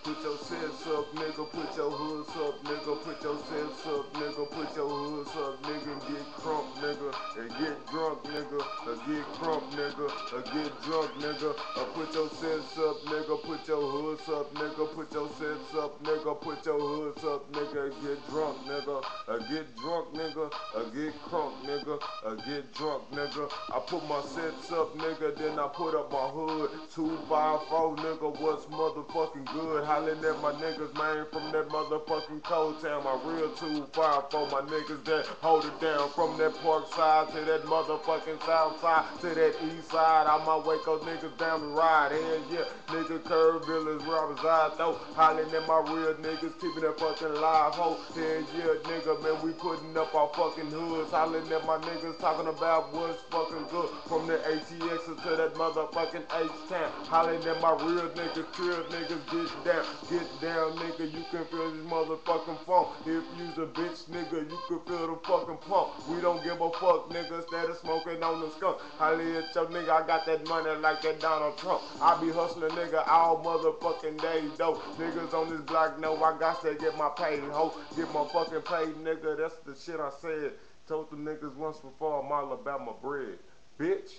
Put your sets up, nigga, put your hoods up, nigga, put your sets up, nigga, put your hoods up, nigga, and get crunk, nigga, and get drunk, nigga, or get crunk, nigga, or get drunk, nigga, or put your sets up, nigga, put your hoods up, nigga, put your sets up, nigga, put your hoods up, nigga, and get drunk, nigga, or get drunk, nigga, or get crunk, nigga, or get drunk, nigga. I put my sets up, nigga, then I put up my hood. 254, nigga, what's motherfucking good? Hollin' at my niggas, man, from that motherfucking cold town. My real 254, my niggas that hold it down from that park side to that motherfucking south side to that east side. On my Waco niggas down the ride. Hell yeah, nigga, Kerrville is where I reside though. Hollin' at my real niggas, keeping that fucking live ho. Hell yeah, nigga, man, we putting up our fucking hoods. Hollin' at my niggas, talking about what's fucking good. From the ATX to that motherfucking H-Town. Hollin' at my real niggas, trill niggas, get down, nigga. You can feel this motherfucking funk. If you's a bitch, nigga, you can feel the fucking pump. We don't give a fuck, nigga. Instead of smoking on the skunk. Holla at your nigga, I got that money like that Donald Trump. I be hustling, nigga, all motherfucking day, though. Niggas on this block know I got to get my pay, ho. Get my fucking pay, nigga. That's the shit I said. Told the niggas once before I'm all about my bread. Bitch.